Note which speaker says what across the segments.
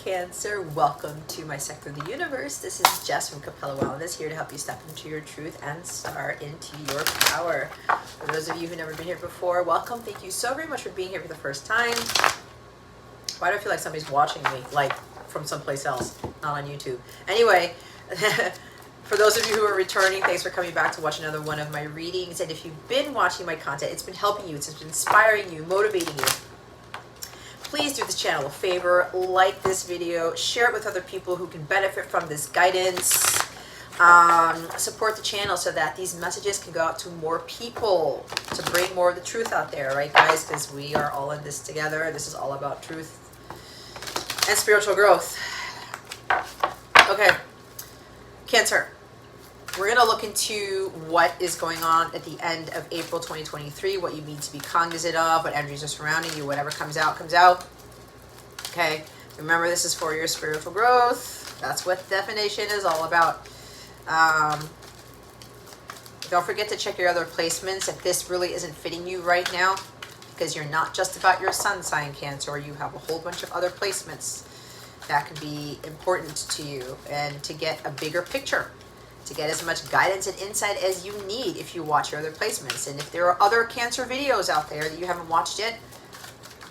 Speaker 1: Cancer. Welcome to my sector of the universe. This is Jess from Capella Wellness, here to help you step into your truth and start into your power. For those of you who've never been here before, welcome. Thank you so very much for being here for the first time. Why do I feel like somebody's watching me, like from someplace else, not on YouTube? Anyway, for those of you who are returning, thanks for coming back to watch another one of my readings. And if you've been watching my content, it's been helping you, it's been inspiring you, motivating you. Please do this channel a favor, like this video, share it with other people who can benefit from this guidance. Support the channel so that these messages can go out to more people, to bring more of the truth out there, right guys? Because we are all in this together. This is all about truth and spiritual growth. Okay, Cancer. We're going to look into what is going on at the end of April 2023, what you need to be cognizant of, what energies are surrounding you, whatever comes out, comes out. Okay, remember this is for your spiritual growth. That's what definition is all about. Don't forget to check your other placements if this really isn't fitting you right now, because you're not just about your sun sign, Cancer, or you have a whole bunch of other placements that can be important to you, and to get a bigger picture, to get as much guidance and insight as you need if you watch your other placements. And if there are other Cancer videos out there that you haven't watched yet,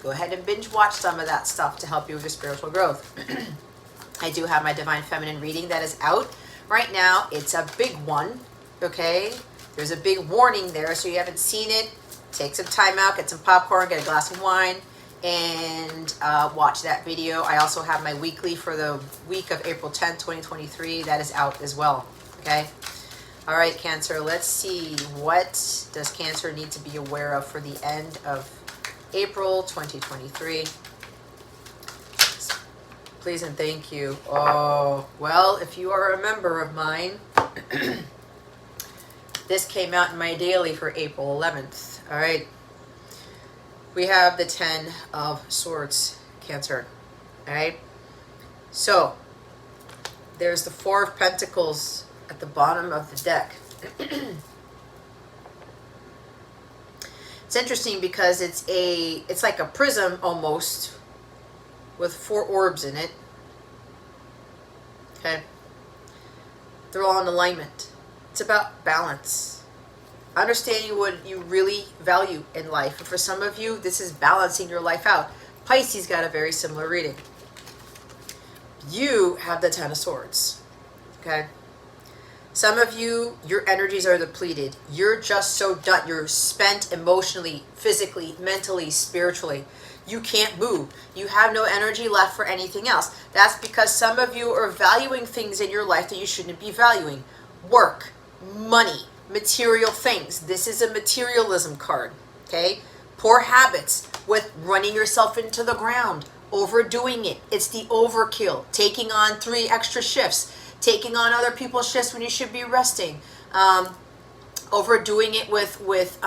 Speaker 1: go ahead and binge watch some of that stuff to help you with your spiritual growth. I do have my Divine Feminine reading that is out right now. It's a big one, okay? There's a big warning there, so you haven't seen it. Take some time out, get some popcorn, get a glass of wine, and watch that video. I also have my weekly for the week of April 10th, 2023. That is out as well. Okay. All right, Cancer, let's see. What does Cancer need to be aware of for the end of April 2023? Please and thank you. Oh, well, if you are a member of mine, this came out in my daily for April 11th. All right. We have the 10 of Swords, Cancer. All right. So, there's the 4 of Pentacles at the bottom of the deck. It's interesting because it's like a prism almost with 4 orbs in it. Okay. They're all in alignment. It's about balance. Understanding what you really value in life. And for some of you, this is balancing your life out. Pisces got a very similar reading. You have the 10 of Swords. Okay. Some of you, your energies are depleted. You're just so done. You're spent emotionally, physically, mentally, spiritually. You can't move. You have no energy left for anything else. That's because some of you are valuing things in your life that you shouldn't be valuing. Work, money, material things. This is a materialism card, okay? Poor habits with running yourself into the ground, overdoing it. It's the overkill, taking on 3 extra shifts, taking on other people's shifts when you should be resting, overdoing it with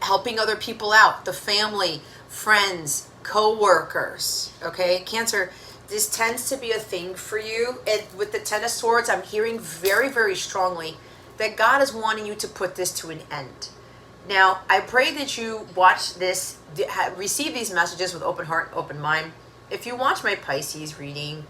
Speaker 1: helping other people out, the family, friends, co-workers, okay? Cancer, this tends to be a thing for you. And with the 10 of Swords, I'm hearing very, very strongly that God is wanting you to put this to an end. Now, I pray that you watch this, receive these messages with open heart, open mind. If you watch my Pisces reading,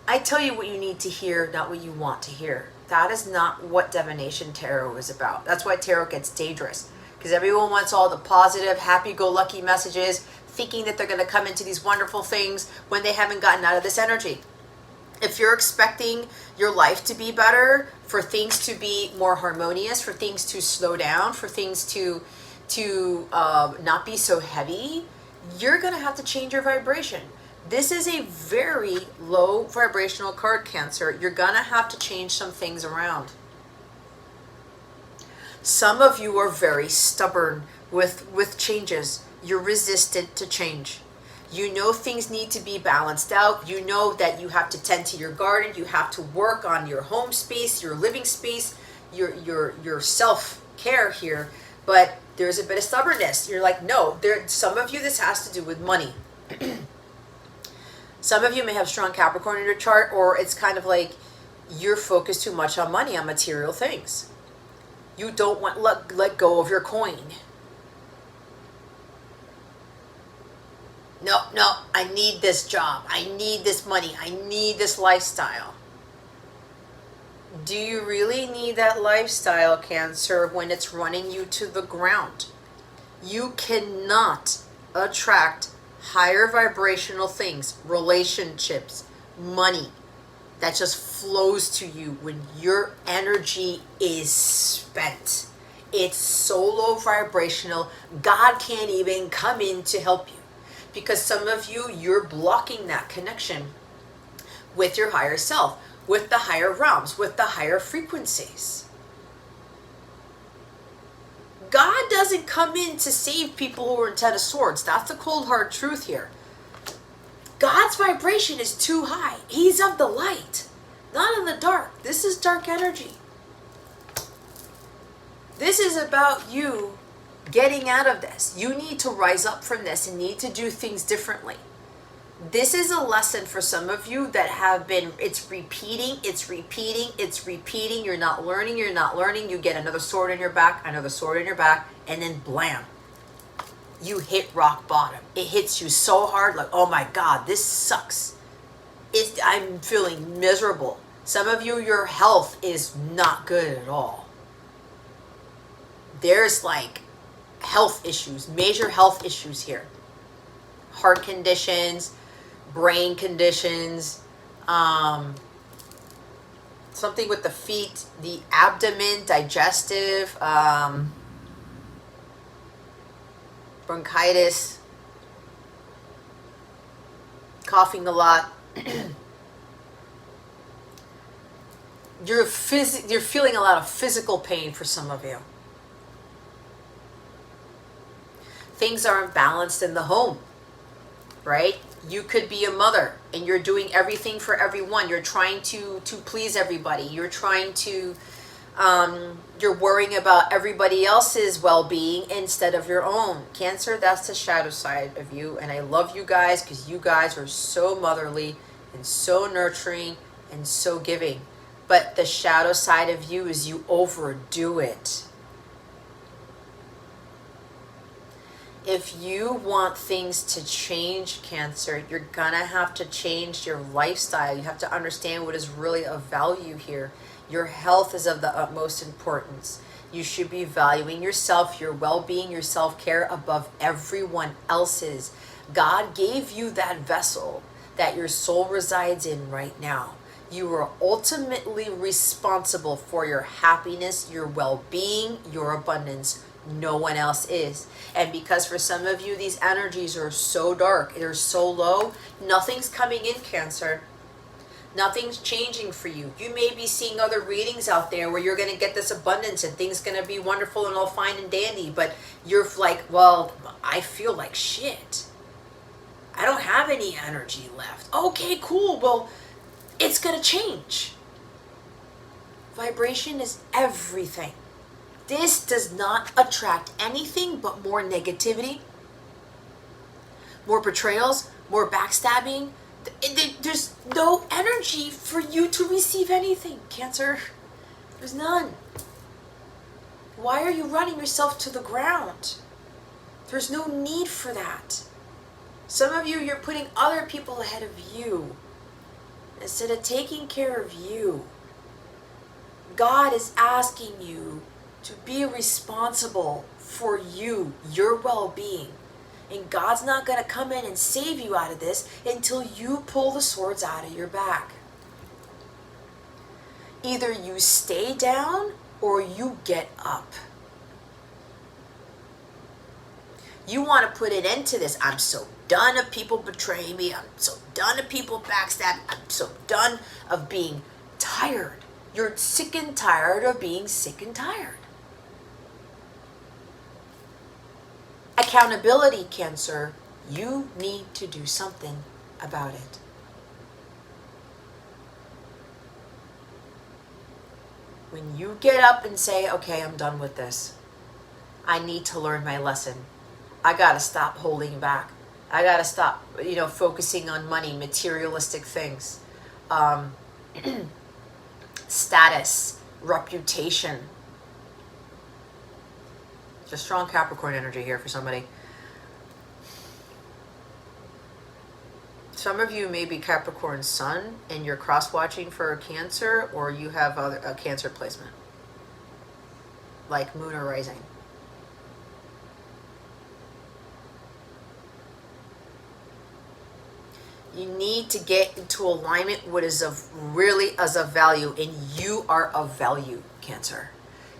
Speaker 1: I tell you what you need to hear, not what you want to hear. That is not what divination tarot is about. That's why tarot gets dangerous, because everyone wants all the positive, happy-go-lucky messages, thinking that they're going to come into these wonderful things when they haven't gotten out of this energy. If you're expecting your life to be better, for things to be more harmonious, for things to slow down, for things to not be so heavy, you're going to have to change your vibration. This is a very low vibrational card, Cancer. You're going to have to change some things around. Some of you are very stubborn with changes. You're resistant to change. You know things need to be balanced out. You know that you have to tend to your garden. You have to work on your home space, your living space, your self-care here. But there's a bit of stubbornness. You're like, no, some of you, this has to do with money. Some of you may have strong Capricorn in your chart, or it's kind of like you're focused too much on money, on material things. You don't want let go of your coin. No, no, I need this job. I need this money. I need this lifestyle. Do you really need that lifestyle, Cancer, when it's running you to the ground? You cannot attract higher vibrational things, relationships, money that just flows to you when your energy is spent. It's so low vibrational, God can't even come in to help you. Because some of you, you're blocking that connection with your higher self, with the higher realms, with the higher frequencies. God doesn't come in to save people who are in Ten of Swords. That's the cold hard truth here. God's vibration is too high. He's of the light, not of the dark. This is dark energy. This is about you getting out of this. You need to rise up from this and need to do things differently. This is a lesson for some of you that have been, it's repeating. You're not learning. You get another sword in your back, and then blam. You hit rock bottom. It hits you so hard, like, oh my God, this sucks. I'm feeling miserable. Some of you, your health is not good at all. There's like health issues, major health issues here. Heart conditions, brain conditions, something with the feet, the abdomen, digestive, bronchitis, coughing a lot. You're feeling a lot of physical pain for some of you. Things are imbalanced in the home, right? You could be a mother and you're doing everything for everyone. You're trying to please everybody. You're trying to, you're worrying about everybody else's well-being instead of your own. Cancer, that's the shadow side of you. And I love you guys because you guys are so motherly and so nurturing and so giving. But the shadow side of you is you overdo it. If you want things to change, Cancer, you're gonna have to change your lifestyle. You have to understand what is really of value here. Your health is of the utmost importance. You should be valuing yourself, your well-being, your self-care above everyone else's. God gave you that vessel that your soul resides in right now. You are ultimately responsible for your happiness, your well-being, your abundance. No one else is. And because for some of you, these energies are so dark, they're so low, nothing's coming in, Cancer. Nothing's changing for you. You may be seeing other readings out there where you're going to get this abundance and things going to be wonderful and all fine and dandy, but you're like, well, I feel like shit. I don't have any energy left. Okay, cool. Well, it's going to change. Vibration is everything. This does not attract anything but more negativity, more betrayals, more backstabbing. There's no energy for you to receive anything, Cancer. There's none. Why are you running yourself to the ground? There's no need for that. Some of you, you're putting other people ahead of you instead of taking care of you. God is asking you to be responsible for you, your well-being. And God's not going to come in and save you out of this until you pull the swords out of your back. Either you stay down or you get up. You want to put an end to this. I'm so done of people betraying me. I'm so done of people backstabbing. I'm so done of being tired. You're sick and tired of being sick and tired. Accountability, Cancer. You need to do something about it. When you get up and say, okay, I'm done with this. I need to learn my lesson. I got to stop holding back. I got to stop, focusing on money, materialistic things, status, reputation. Just strong Capricorn energy here for somebody. Some of you may be Capricorn Sun and you're cross-watching for Cancer, or you have a Cancer placement, like Moon or Rising. You need to get into alignment with what is really of value, and you are of value, Cancer.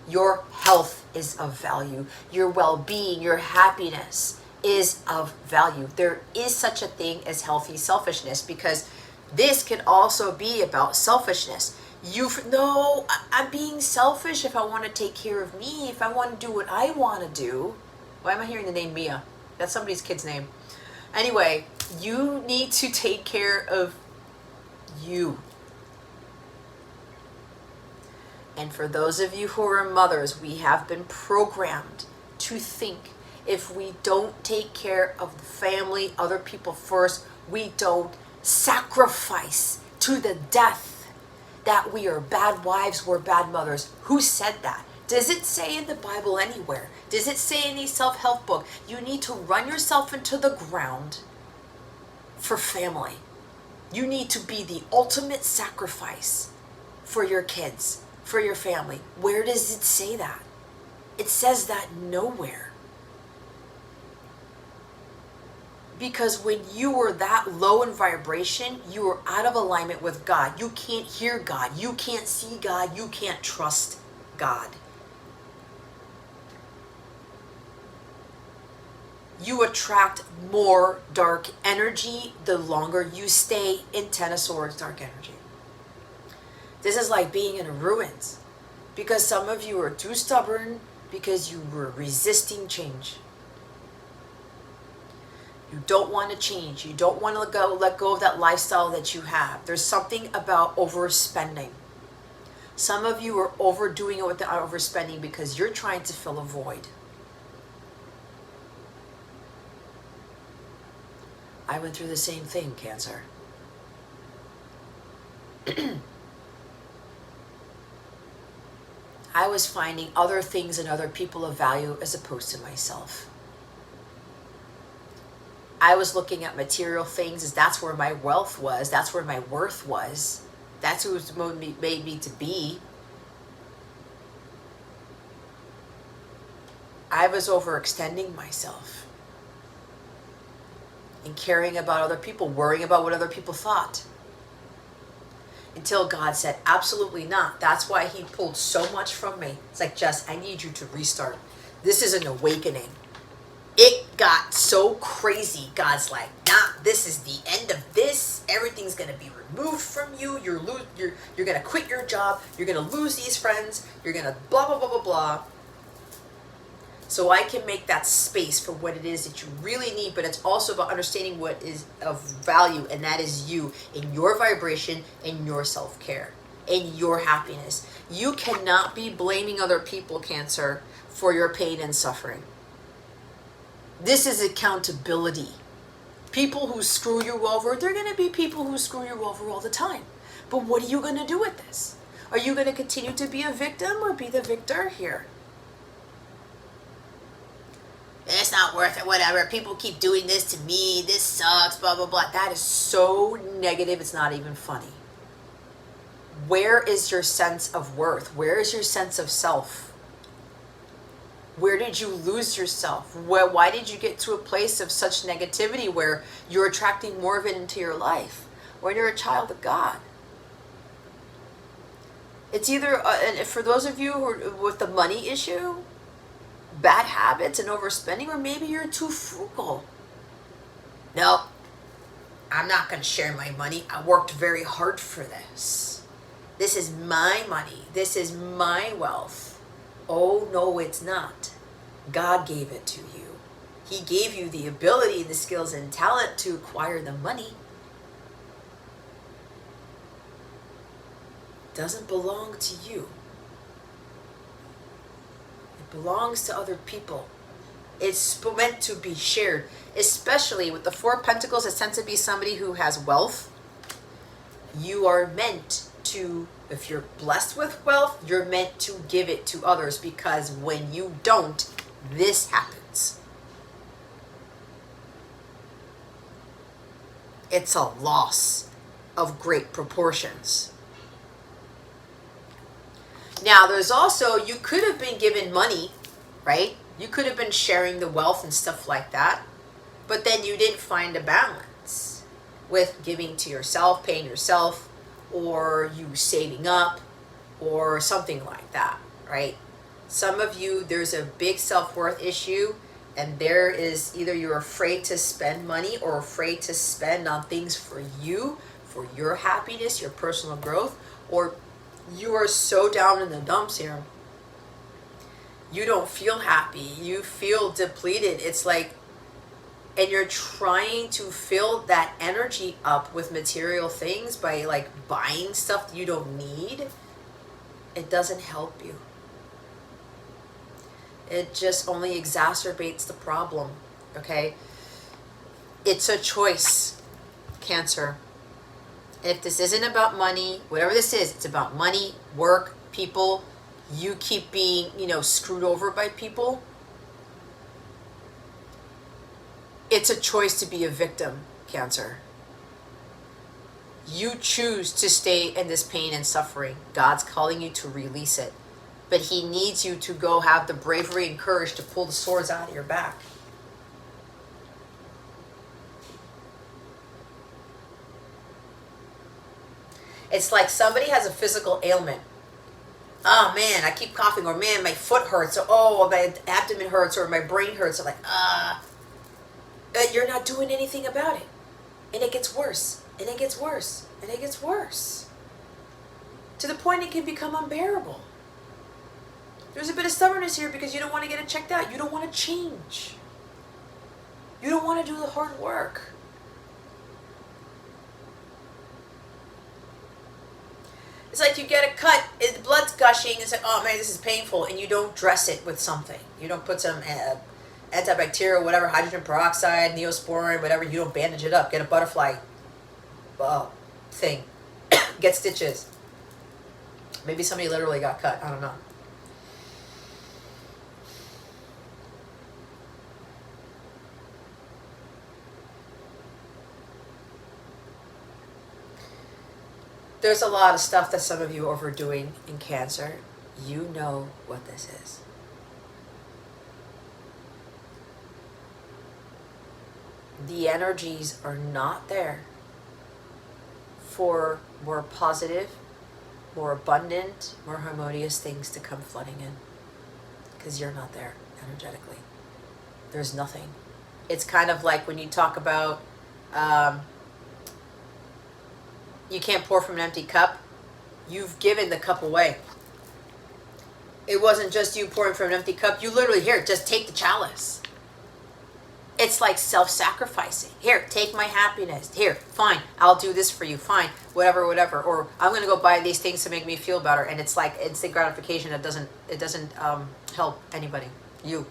Speaker 1: Your health is of value. Your well-being, your happiness is of value. There is such a thing as healthy selfishness, because this can also be about selfishness. I'm being selfish if I want to take care of me, if I want to do what I want to do. Why am I hearing the name Mia? That's somebody's kid's name. Anyway, you need to take care of you. And for those of you who are mothers, we have been programmed to think if we don't take care of the family, other people first, we don't sacrifice to the death, that we are bad wives, we're bad mothers. Who said that? Does it say in the Bible anywhere? Does it say in a self-help book? You need to run yourself into the ground for family. You need to be the ultimate sacrifice for your kids, for your family. Where does it say that? It says that nowhere. Because when you are that low in vibration, you are out of alignment with God. You can't hear God. You can't see God. You can't trust God. You attract more dark energy the longer you stay in Ten of Swords dark energy. This is like being in ruins, because some of you are too stubborn because you were resisting change. You don't want to change. You don't want to let go of that lifestyle that you have. There's something about overspending. Some of you are overdoing it with the overspending because you're trying to fill a void. I went through the same thing, Cancer. I was finding other things and other people of value as opposed to myself. I was looking at material things as that's where my wealth was. That's where my worth was. That's who made me to be. I was overextending myself and caring about other people, worrying about what other people thought. Until God said, absolutely not. That's why he pulled so much from me. It's like, Jess, I need you to restart. This is an awakening. It got so crazy. God's like, nah, this is the end of this. Everything's going to be removed from you. You're going to quit your job. You're going to lose these friends. You're going to blah, blah, blah, blah, blah. So I can make that space for what it is that you really need, but it's also about understanding what is of value, and that is you, in your vibration, in your self-care, in your happiness. You cannot be blaming other people, Cancer, for your pain and suffering. This is accountability. People who screw you over, they're going to be people who screw you over all the time. But what are you going to do with this? Are you going to continue to be a victim or be the victor here? It's not worth it, whatever. People keep doing this to me. This sucks, blah, blah, blah. That is so negative, it's not even funny. Where is your sense of worth? Where is your sense of self? Where did you lose yourself? Why did you get to a place of such negativity where you're attracting more of it into your life when you're a child of God? It's either, and for those of you who are with the money issue, bad habits and overspending, or maybe you're too frugal. No, I'm not going to share my money. I worked very hard for this. This is my money. This is my wealth. Oh, no, it's not. God gave it to you. He gave you the ability, the skills, and talent to acquire the money. It doesn't belong to you. Belongs to other people. It's meant to be shared, especially with the Four of Pentacles. It tends to be somebody who has wealth. You are meant to, if you're blessed with wealth, you're meant to give it to others, because when you don't, this happens. it's a loss of great proportions. Now, there's also, you could have been given money, right? You could have been sharing the wealth and stuff like that, but then you didn't find a balance with giving to yourself, paying yourself, or you saving up, or something like that, right? Some of you, there's a big self-worth issue, and there is either you're afraid to spend money or afraid to spend on things for you, for your happiness, your personal growth, or you are so down in the dumps here. You don't feel happy. You feel depleted. It's like, and you're trying to fill that energy up with material things by like buying stuff you don't need. It doesn't help you. It just only exacerbates the problem, okay? It's a choice, Cancer. If this isn't about money, whatever this is, it's about money, work, people, you keep being, screwed over by people. It's a choice to be a victim, Cancer. You choose to stay in this pain and suffering. God's calling you to release it. But he needs you to go have the bravery and courage to pull the swords out of your back. It's like somebody has a physical ailment. Oh man, I keep coughing, or man, my foot hurts, or oh, my abdomen hurts, or my brain hurts. I'm like, you're not doing anything about it. And it gets worse, and it gets worse, and it gets worse. To the point it can become unbearable. There's a bit of stubbornness here because you don't want to get it checked out. You don't want to change. You don't want to do the hard work. It's like you get a cut, the blood's gushing, it's like, oh man, this is painful, and you don't dress it with something. You don't put some antibacterial, whatever, hydrogen peroxide, neosporin, whatever. You don't bandage it up. Get a butterfly thing. Get stitches. Maybe somebody literally got cut. I don't know. There's a lot of stuff that some of you are overdoing in Cancer. You know what this is. The energies are not there for more positive, more abundant, more harmonious things to come flooding in. Because you're not there energetically. There's nothing. It's kind of like when you talk about you can't pour from an empty cup. You've given the cup away. It wasn't just you pouring from an empty cup. You literally, here, just take the chalice. It's like self-sacrificing. Here, take my happiness. Here, fine, I'll do this for you. Fine, whatever. Or I'm going to go buy these things to make me feel better. And it's like instant gratification. It doesn't help anybody. You.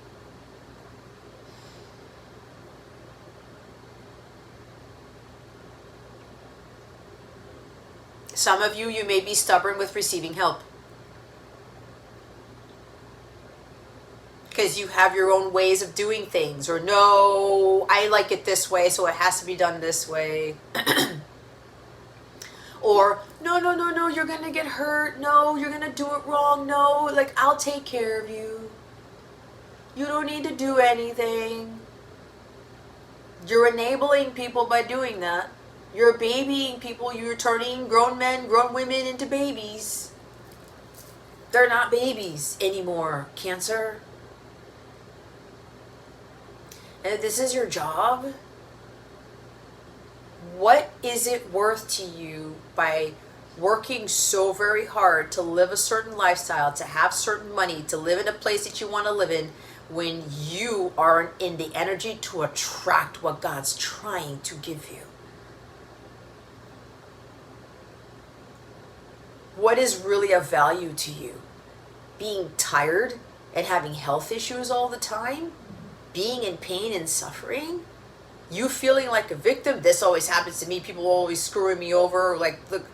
Speaker 1: Some of you may be stubborn with receiving help. Because you have your own ways of doing things. Or no, I like it this way, so it has to be done this way. Or, no, you're going to get hurt. No, you're going to do it wrong. No, like, I'll take care of you. You don't need to do anything. You're enabling people by doing that. You're babying people. You're turning grown men, grown women into babies. They're not babies anymore, Cancer. And if this is your job, what is it worth to you by working so very hard to live a certain lifestyle, to have certain money, to live in a place that you want to live in, when you aren't in the energy to attract what God's trying to give you? What is really of value to you? Being tired and having health issues all the time? Being in pain and suffering? You feeling like a victim? This always happens to me. People are always screwing me over. Like, look,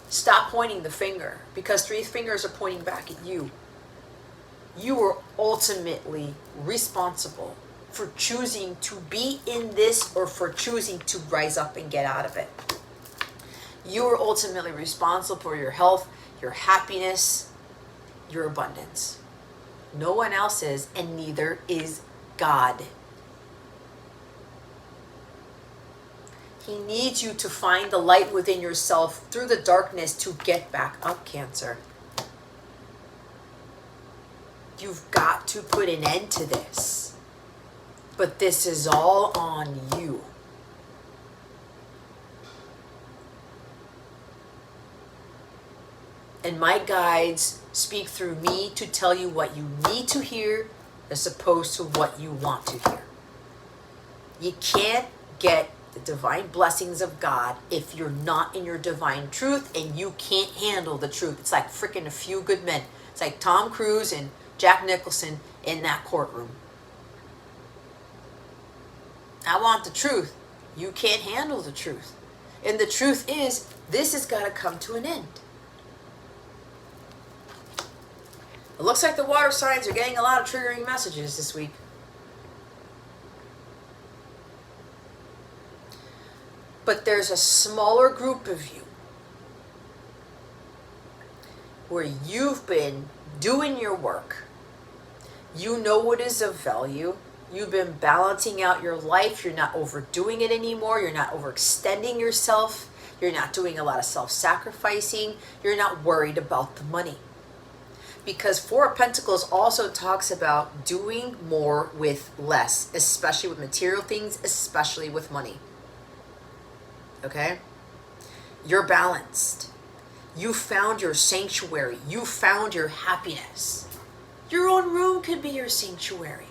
Speaker 1: stop pointing the finger, because 3 fingers are pointing back at you. You are ultimately responsible for choosing to be in this or for choosing to rise up and get out of it. You are ultimately responsible for your health, your happiness, your abundance. No one else is, and neither is God. He needs you to find the light within yourself through the darkness to get back up, Cancer. You've got to put an end to this. But this is all on you. And my guides speak through me to tell you what you need to hear as opposed to what you want to hear. You can't get the divine blessings of God if you're not in your divine truth and you can't handle the truth. It's like freaking A Few Good Men. It's like Tom Cruise and Jack Nicholson in that courtroom. I want the truth. You can't handle the truth. And the truth is, this has got to come to an end. It looks like the water signs are getting a lot of triggering messages this week. But there's a smaller group of you where you've been doing your work. You know what is of value. You've been balancing out your life. You're not overdoing it anymore. You're not overextending yourself. You're not doing a lot of self-sacrificing. You're not worried about the money. Because Four of Pentacles also talks about doing more with less, especially with material things, especially with money. Okay? You're balanced. You found your sanctuary. You found your happiness. Your own room could be your sanctuary.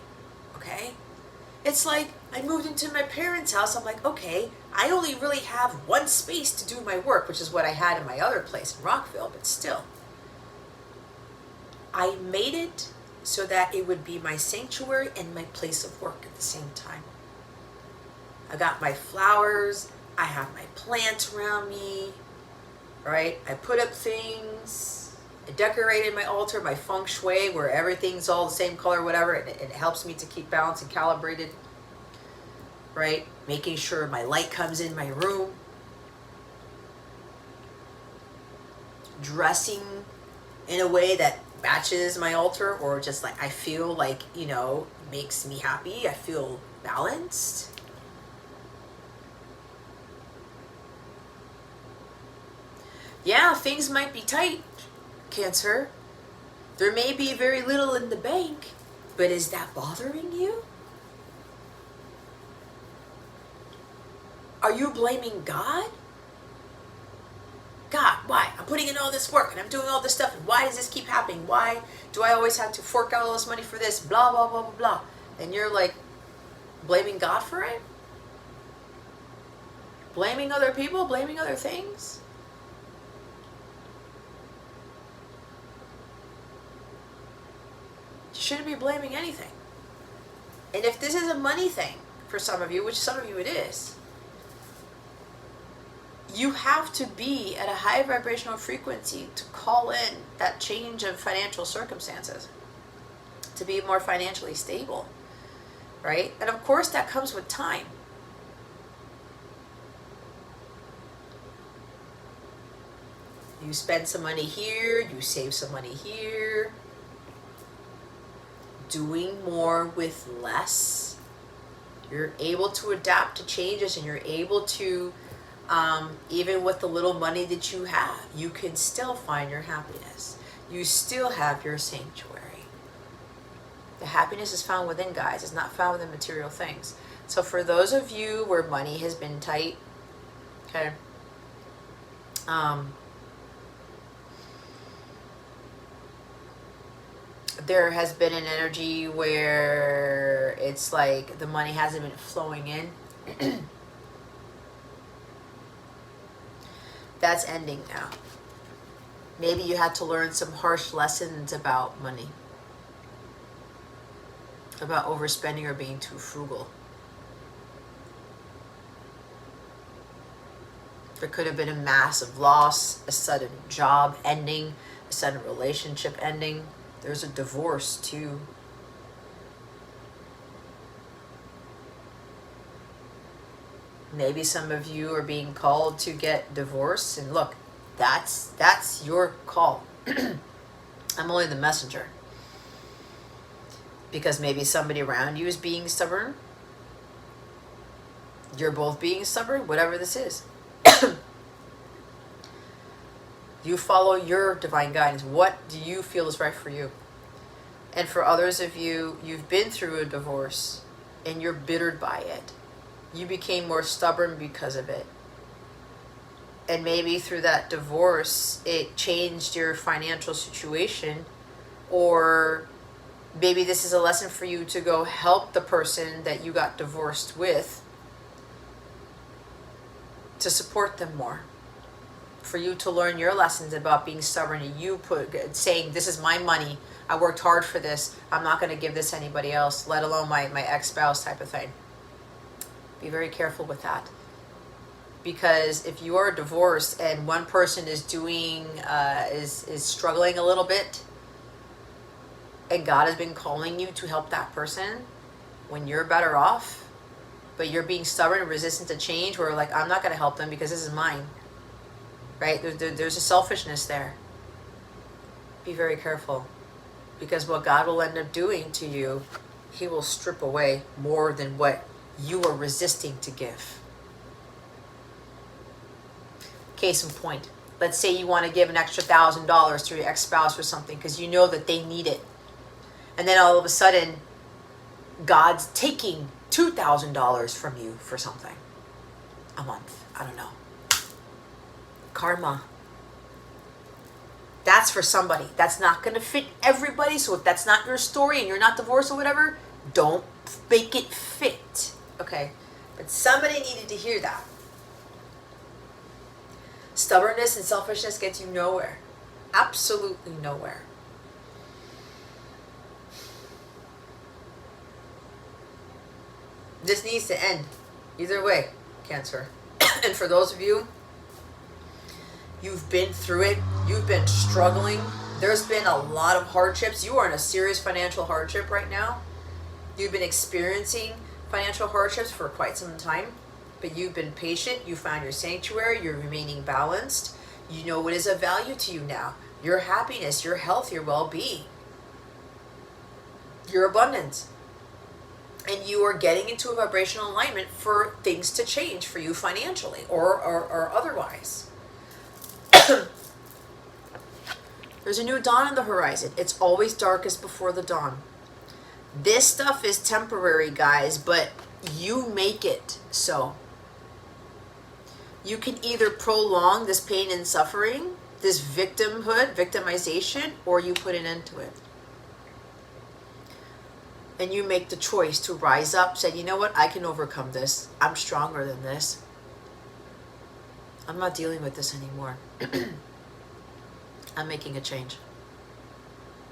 Speaker 1: Okay? It's like I moved into my parents' house. I'm like, okay, I only really have one space to do my work, which is what I had in my other place in Rockville, but still. I made it so that it would be my sanctuary and my place of work at the same time. I got my flowers. I have my plants around me, right? I put up things. I decorated my altar, my feng shui, where everything's all the same color, whatever. It helps me to keep balanced and calibrated, right? Making sure my light comes in my room. Dressing in a way that matches my altar, or just like I feel like, you know, makes me happy. I feel balanced. Yeah, things might be tight, Cancer. There may be very little in the bank, but is that bothering you? Are you blaming God? God, why? I'm putting in all this work and I'm doing all this stuff, and why does this keep happening? Why do I always have to fork out all this money for this? Blah, blah, blah, blah, blah. And you're like blaming God for it? Blaming other people? Blaming other things? You shouldn't be blaming anything. And if this is a money thing for some of you, which some of you it is, you have to be at a high vibrational frequency to call in that change of financial circumstances, to be more financially stable, right? And of course that comes with time. You spend some money here, you save some money here. Doing more with less. You're able to adapt to changes, and you're able to even with the little money that you have, you can still find your happiness. You still have your sanctuary. The happiness is found within, guys. It's not found within material things. So for those of you where money has been tight, okay, there has been an energy where it's like the money hasn't been flowing in. That's ending now. Maybe you had to learn some harsh lessons about money, about overspending or being too frugal. There could have been a massive loss, a sudden job ending, a sudden relationship ending. There's a divorce too. Maybe some of you are being called to get divorced, and look, that's your call. I'm only the messenger. Because maybe somebody around you is being stubborn. You're both being stubborn, whatever this is. You follow your divine guidance. What do you feel is right for you? And for others of you, you've been through a divorce and you're bittered by it. You became more stubborn because of it. And maybe through that divorce, it changed your financial situation, or maybe this is a lesson for you to go help the person that you got divorced with, to support them more. For you to learn your lessons about being stubborn, and you saying, this is my money, I worked hard for this, I'm not going to give this to anybody else, let alone my ex-spouse type of thing. Be very careful with that. Because if you are divorced and one person is doing, is struggling a little bit, and God has been calling you to help that person when you're better off, but you're being stubborn and resistant to change, where like, I'm not going to help them because this is mine. Right? There's a selfishness there. Be very careful. Because what God will end up doing to you, He will strip away more than what you are resisting to give. Case in point. Let's say you want to give an extra $1,000 to your ex-spouse or something because you know that they need it. And then all of a sudden, God's taking $2,000 from you for something. A month. I don't know. Karma. That's for somebody. That's not going to fit everybody. So if that's not your story and you're not divorced or whatever, don't make it fit. Okay? But somebody needed to hear that. Stubbornness and selfishness gets you nowhere. Absolutely nowhere. This needs to end. Either way, Cancer. And for those of you, you've been through it, you've been struggling, there's been a lot of hardships. You are in a serious financial hardship right now. You've been experiencing financial hardships for quite some time, but you've been patient, you found your sanctuary, you're remaining balanced. You know what is of value to you now. Your happiness, your health, your well-being, your abundance. And you are getting into a vibrational alignment for things to change for you financially or otherwise. There's a new dawn on the horizon. It's always darkest before the dawn. This stuff is temporary, guys, but you make it so. You can either prolong this pain and suffering, this victimization, or you put an end to it. And you make the choice to rise up, say, you know what, I can overcome this. I'm stronger than this. I'm not dealing with this anymore. I'm making a change.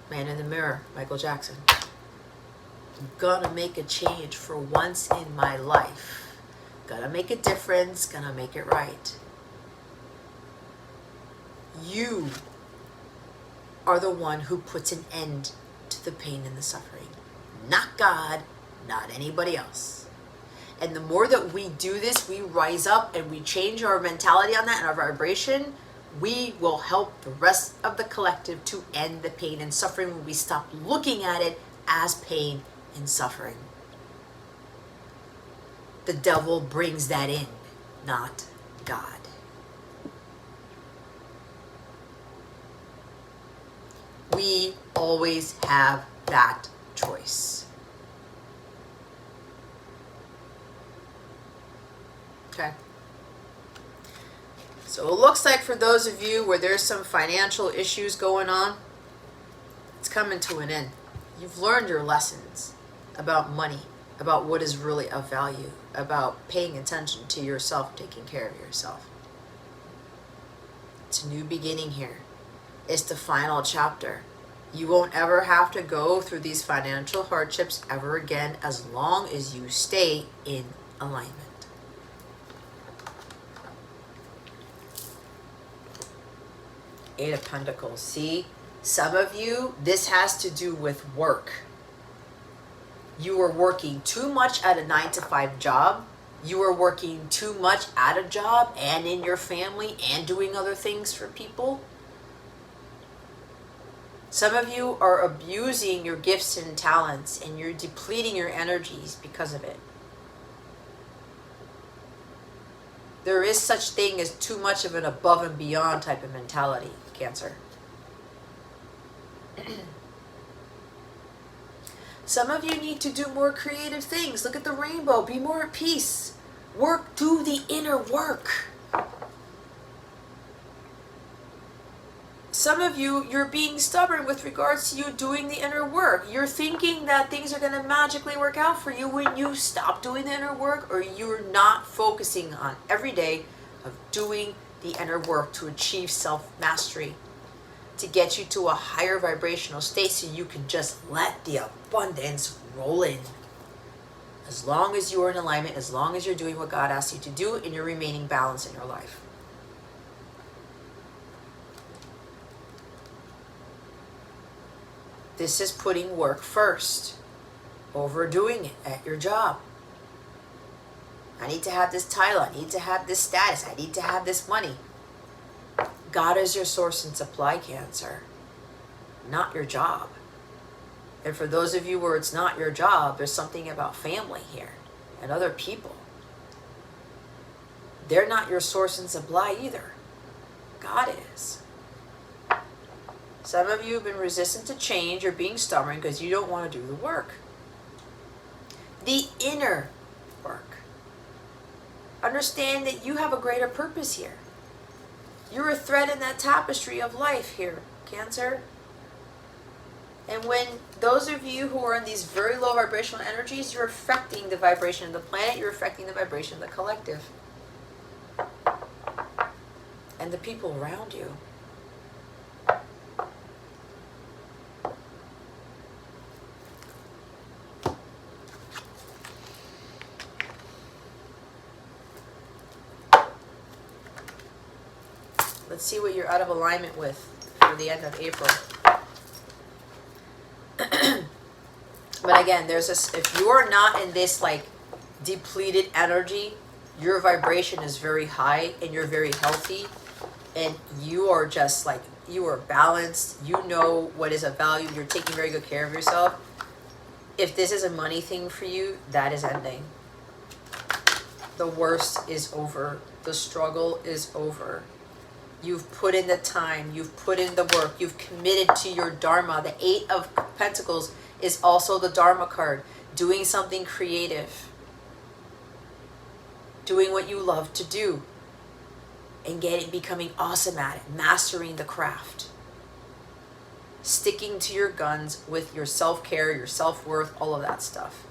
Speaker 1: Man in the mirror, Michael Jackson. I'm gonna make a change for once in my life. Gonna make a difference, gonna make it right. You are the one who puts an end to the pain and the suffering. Not God, not anybody else. And the more that we do this, we rise up and we change our mentality on that and our vibration, we will help the rest of the collective to end the pain and suffering when we stop looking at it as pain and suffering. The devil brings that in, not God. We always have that choice. Okay. So it looks like for those of you where there's some financial issues going on, it's coming to an end. You've learned your lessons about money, about what is really of value, about paying attention to yourself, taking care of yourself. It's a new beginning here. It's the final chapter. You won't ever have to go through these financial hardships ever again as long as you stay in alignment. Eight of Pentacles. See, some of you, this has to do with work. You are working too much at a 9-to-5 job. You are working too much at a job and in your family and doing other things for people. Some of you are abusing your gifts and talents, and you're depleting your energies because of it. There is such thing as too much of an above and beyond type of mentality, Cancer. Some of you need to do more creative things. Look at the rainbow. Be more at peace. Work, do the inner work. Some of you, you're being stubborn with regards to you doing the inner work. You're thinking that things are going to magically work out for you when you stop doing the inner work, or you're not focusing on every day of doing the inner work to achieve self-mastery, to get you to a higher vibrational state so you can just let the abundance roll in. As long as you are in alignment, as long as you're doing what God asks you to do, and you're remaining balanced in your life. This is putting work first, overdoing it at your job. I need to have this title. I need to have this status. I need to have this money. God is your source and supply, Cancer, not your job. And for those of you where it's not your job, there's something about family here and other people. They're not your source and supply either. God is. Some of you have been resistant to change or being stubborn because you don't want to do the work. The inner work. Understand that you have a greater purpose here. You're a thread in that tapestry of life here, Cancer. And when those of you who are in these very low vibrational energies, you're affecting the vibration of the planet, you're affecting the vibration of the collective. And the people around you. Let's see what you're out of alignment with for the end of April. But again, if you're not in this like depleted energy, your vibration is very high and you're very healthy, and you are just like, you are balanced, you know what is of value, you're taking very good care of yourself. If this is a money thing for you, that is ending. The worst is over. The struggle is over. You've put in the time, you've put in the work, you've committed to your Dharma. The Eight of Pentacles is also the Dharma card. Doing something creative. Doing what you love to do. And becoming awesome at it. Mastering the craft. Sticking to your guns with your self-care, your self-worth, all of that stuff.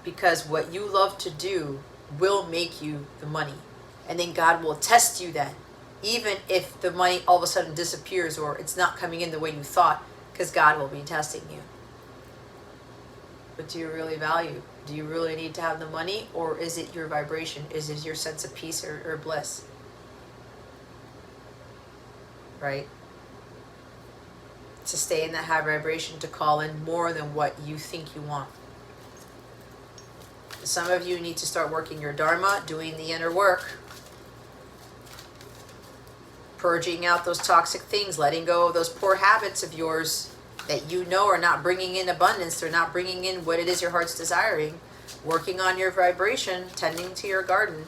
Speaker 1: Because what you love to do will make you the money. And then God will test you then. Even if the money all of a sudden disappears or it's not coming in the way you thought, because God will be testing you. But do you really value? Do you really need to have the money, or is it your vibration? Is it your sense of peace or bliss? Right? To stay in that high vibration, to call in more than what you think you want. Some of you need to start working your Dharma, doing the inner work. Purging out those toxic things, letting go of those poor habits of yours that you know are not bringing in abundance. They're not bringing in what it is your heart's desiring. Working on your vibration, tending to your garden.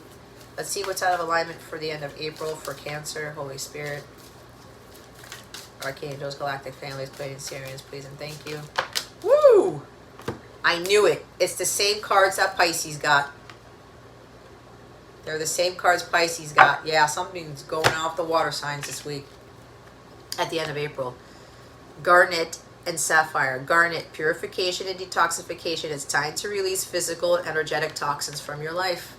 Speaker 1: Let's see what's out of alignment for the end of April for Cancer, Holy Spirit, Archangels, Galactic Families, Pleiadians, Sirians, please and thank you. Woo! I knew it. It's the same cards that Pisces got. They're the same cards Pisces got. Yeah, something's going off the water signs this week. At the end of April. Garnet and Sapphire. Garnet, purification and detoxification. It's time to release physical and energetic toxins from your life.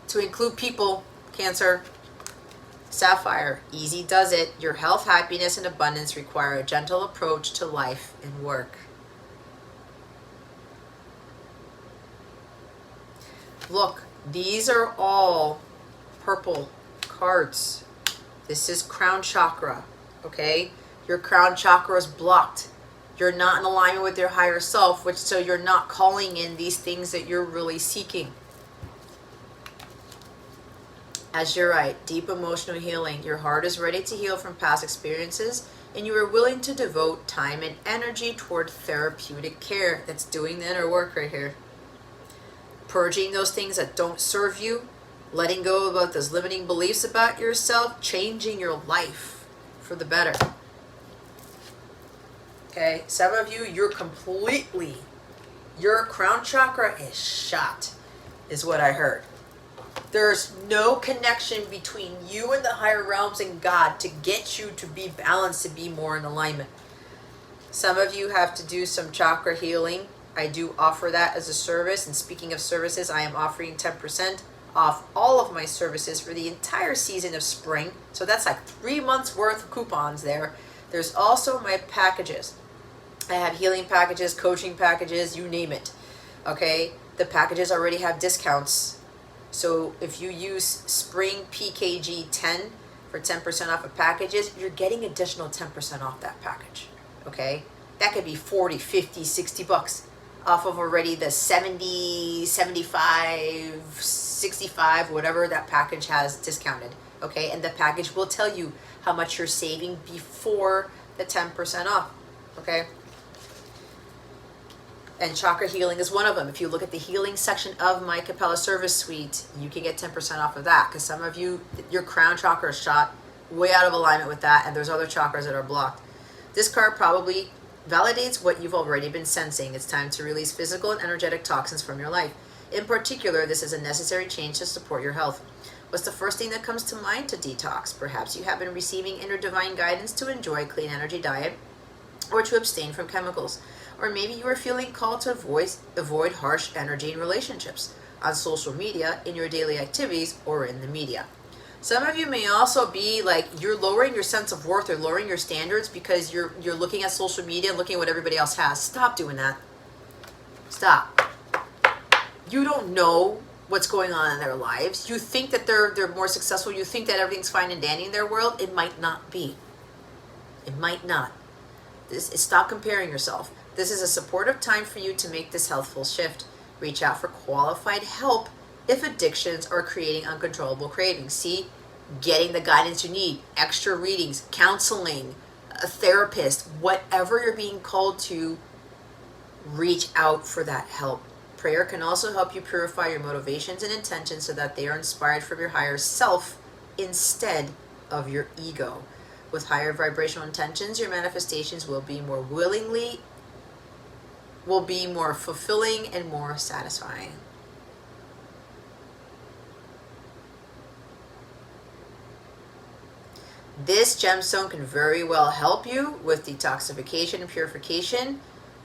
Speaker 1: To include people, Cancer. Sapphire, easy does it. Your health, happiness, and abundance require a gentle approach to life and work. Look, these are all purple cards. This is crown chakra, okay? Your crown chakra is blocked. You're not in alignment with your higher self, which so you're not calling in these things that you're really seeking. As you're right, deep emotional healing. Your heart is ready to heal from past experiences, and you are willing to devote time and energy toward therapeutic care. That's doing the inner work right here. Purging those things that don't serve you, letting go about those limiting beliefs about yourself, changing your life for the better. Okay, some of you, your crown chakra is shot, is what I heard. There's no connection between you and the higher realms and God to get you to be balanced, to be more in alignment. Some of you have to do some chakra healing. I do offer that as a service. And speaking of services, I am offering 10% off all of my services for the entire season of spring. So that's like 3 months worth of coupons there. There's also my packages. I have healing packages, coaching packages, you name it. Okay, the packages already have discounts. So if you use Spring PKG 10 for 10% off of packages, you're getting additional 10% off that package. Okay, that could be 40, 50, 60 bucks off of already the 70, 75, 65, whatever that package has discounted. Okay, and the package will tell you how much you're saving before the 10% off. Okay. And chakra healing is one of them. If you look at the healing section of my Capella service suite, you can get 10% off of that, because some of you, your crown chakra is shot way out of alignment with that, and there's other chakras that are blocked. This card probably validates what you've already been sensing. It's time to release physical and energetic toxins from your life. In particular, this is a necessary change to support your health. What's the first thing that comes to mind to detox? Perhaps you have been receiving inner divine guidance to enjoy a clean energy diet or to abstain from chemicals. Or maybe you are feeling called to avoid harsh energy in relationships, on social media, in your daily activities, or in the media. Some of you may also be like, you're lowering your sense of worth or lowering your standards because you're looking at social media and looking at what everybody else has. Stop doing that. Stop. You don't know what's going on in their lives. You think that they're more successful. You think that everything's fine and dandy in their world. It might not be. It might not. Stop comparing yourself. This is a supportive time for you to make this healthful shift. Reach out for qualified help if addictions are creating uncontrollable cravings. See, getting the guidance you need, extra readings, counseling, a therapist, whatever you're being called to, reach out for that help. Prayer can also help you purify your motivations and intentions so that they are inspired from your higher self instead of your ego. With higher vibrational intentions, your manifestations will be more fulfilling and more satisfying. This gemstone can very well help you with detoxification and purification.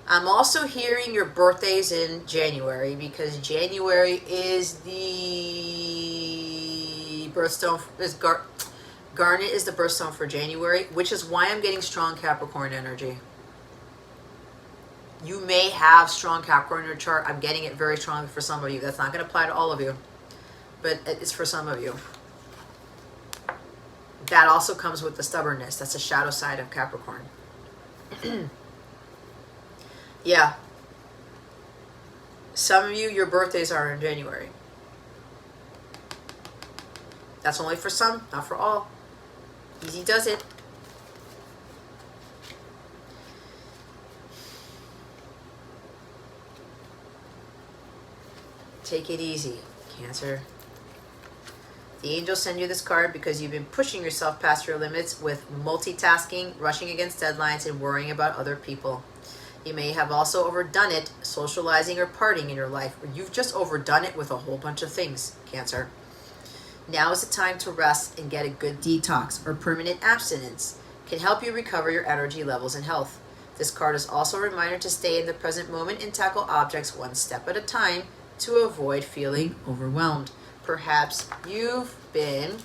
Speaker 1: I'm also hearing your birthdays in January, because January is the birthstone. Garnet is the birthstone for January, which is why I'm getting strong Capricorn energy. You may have strong Capricorn in your chart. I'm getting it very strongly for some of you. That's not going to apply to all of you, but it's for some of you. That also comes with the stubbornness. That's the shadow side of Capricorn. Yeah. Some of you, your birthdays are in January. That's only for some, not for all. Easy does it. Take it easy, Cancer. The angels send you this card because you've been pushing yourself past your limits with multitasking, rushing against deadlines, and worrying about other people. You may have also overdone it socializing or partying in your life, or you've just overdone it with a whole bunch of things, Cancer. Now is the time to rest and get a good detox or permanent abstinence. Can help you recover your energy levels and health. This card is also a reminder to stay in the present moment and tackle objects one step at a time to avoid feeling overwhelmed. Perhaps you've been